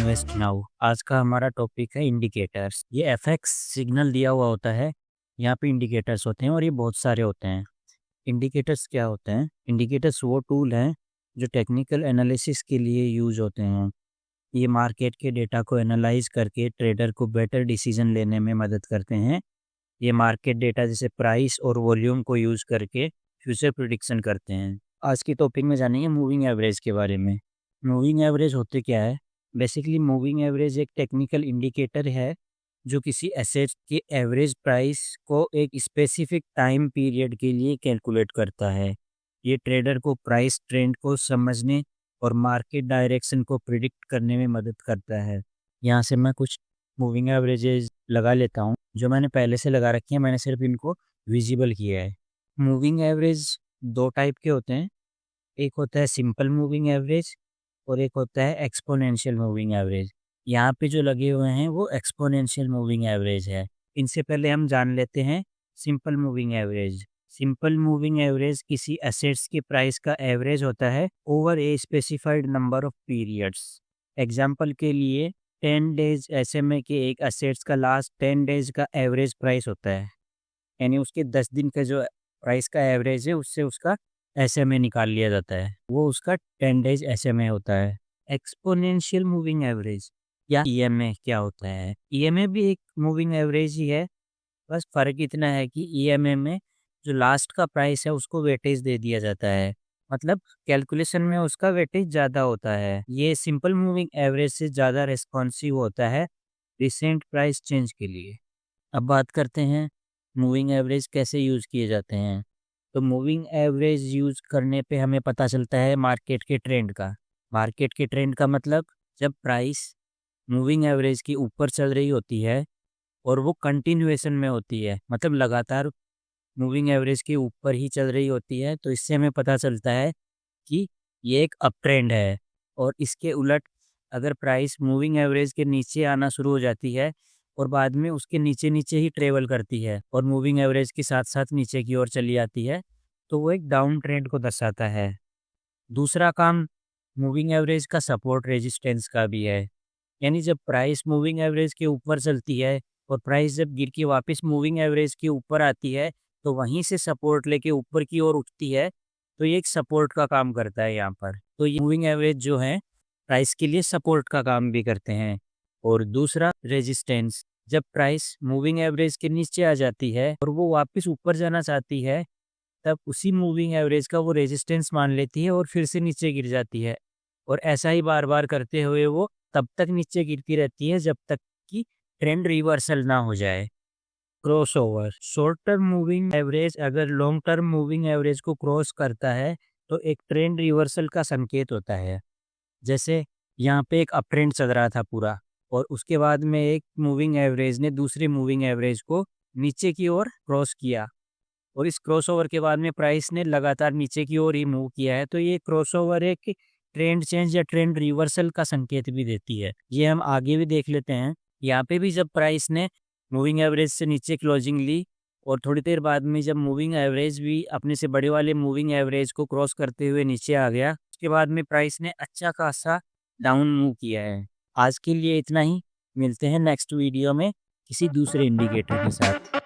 Invest now. आज का हमारा टॉपिक है इंडिकेटर्स। ये एफएक्स सिग्नल दिया हुआ होता है, यहाँ पे इंडिकेटर्स होते हैं और ये बहुत सारे होते हैं। इंडिकेटर्स क्या होते हैं? इंडिकेटर्स वो टूल हैं जो टेक्निकल एनालिसिस के लिए यूज होते हैं। ये मार्केट के डेटा को एनालाइज करके ट्रेडर को बेटर डिसीजन लेने में मदद करते हैं। ये मार्केट डेटा जैसे प्राइस और वॉल्यूम को यूज करके फ्यूचर प्रिडिक्शन करते हैं। आज की टॉपिक में जानेंगे मूविंग एवरेज के बारे में। मूविंग एवरेज होते क्या है? बेसिकली मूविंग एवरेज एक टेक्निकल इंडिकेटर है जो किसी एसेट के एवरेज प्राइस को एक स्पेसिफिक टाइम पीरियड के लिए कैलकुलेट करता है। ये ट्रेडर को प्राइस ट्रेंड को समझने और मार्केट डायरेक्शन को प्रिडिक्ट करने में मदद करता है। यहाँ से मैं कुछ मूविंग एवरेजेस लगा लेता हूँ जो मैंने पहले से लगा रखी है, मैंने सिर्फ इनको विजिबल किया है। मूविंग एवरेज दो टाइप के होते हैं, एक होता है सिंपल मूविंग एवरेज और एक होता है एक्सपोनेंशियल मूविंग एवरेज। यहाँ पे जो लगे हुए हैं वो एक्सपोनेंशियल मूविंग एवरेज है। इनसे पहले हम जान लेते हैं simple moving average. Simple moving average किसी एसेट्स की प्राइस का एवरेज होता है over a specified number of periods. Example के लिए 10 डेज ऐसे में कि एक एसेट्स का लास्ट 10 डेज का एवरेज प्राइस होता है, यानी उसके 10 दिन का जो प्राइस का एवरेज है उससे उसका एसएमए निकाल लिया जाता है, वो उसका 10 डेज एसएमए होता है। एक्सपोनेंशियल मूविंग एवरेज या ईएमए क्या होता है? ईएमए भी एक मूविंग एवरेज ही है, बस फ़र्क इतना है कि ईएमए में जो लास्ट का प्राइस है उसको वेटेज दे दिया जाता है, मतलब कैलकुलेशन में उसका वेटेज ज़्यादा होता है। ये सिंपल मूविंग एवरेज से ज़्यादा रिस्पॉन्सिव होता है रिसेंट प्राइस चेंज के लिए। अब बात करते हैं मूविंग एवरेज कैसे यूज़ किए जाते हैं। तो मूविंग एवरेज यूज़ करने पे हमें पता चलता है मार्केट के ट्रेंड का। मार्केट के ट्रेंड का मतलब जब प्राइस मूविंग एवरेज के ऊपर चल रही होती है और वो कंटिन्यूएशन में होती है, मतलब लगातार मूविंग एवरेज के ऊपर ही चल रही होती है, तो इससे हमें पता चलता है कि ये एक अप ट्रेंड है। और इसके उलट अगर प्राइस मूविंग एवरेज के नीचे आना शुरू हो जाती है और बाद में उसके नीचे नीचे ही ट्रेवल करती है और मूविंग एवरेज के साथ साथ नीचे की ओर चली आती है, तो वो एक डाउन ट्रेंड को दर्शाता है। दूसरा काम मूविंग एवरेज का सपोर्ट रेजिस्टेंस का भी है, यानी जब प्राइस मूविंग एवरेज के ऊपर चलती है और प्राइस जब गिर के वापस मूविंग एवरेज के ऊपर आती है तो वहीं से सपोर्ट लेके ऊपर की ओर उठती है, तो ये एक सपोर्ट का काम करता है यहाँ पर। तो ये मूविंग एवरेज जो है प्राइस के लिए सपोर्ट का काम भी करते हैं। और दूसरा रेजिस्टेंस, जब प्राइस मूविंग एवरेज के नीचे आ जाती है और वो वापस ऊपर जाना चाहती है, तब उसी मूविंग एवरेज का वो रेजिस्टेंस मान लेती है और फिर से नीचे गिर जाती है। और ऐसा ही बार बार करते हुए वो तब तक नीचे गिरती रहती है जब तक कि ट्रेंड रिवर्सल ना हो जाए। Crossover, short term moving average अगर लॉन्ग टर्म मूविंग एवरेज को क्रॉस करता है तो एक ट्रेंड रिवर्सल का संकेत होता है। जैसे यहाँ पे एक अप ट्रेंड चल रहा था पूरा और उसके बाद में एक मूविंग एवरेज ने दूसरी मूविंग एवरेज को नीचे की ओर क्रॉस किया और इस क्रॉसओवर के बाद में प्राइस ने लगातार नीचे की ओर ही मूव किया है, तो ये क्रॉसओवर एक ट्रेंड चेंज या ट्रेंड रिवर्सल का संकेत भी देती है। ये हम आगे भी देख लेते हैं। यहाँ पे भी जब प्राइस ने मूविंग एवरेज से नीचे क्लोजिंग ली और थोड़ी देर बाद में जब मूविंग एवरेज भी अपने से बड़े वाले मूविंग एवरेज को क्रॉस करते हुए नीचे आ गया, उसके बाद में प्राइस ने अच्छा खासा डाउन मूव किया है। आज के लिए इतना ही, मिलते हैं नेक्स्ट वीडियो में किसी दूसरे इंडिकेटर के साथ।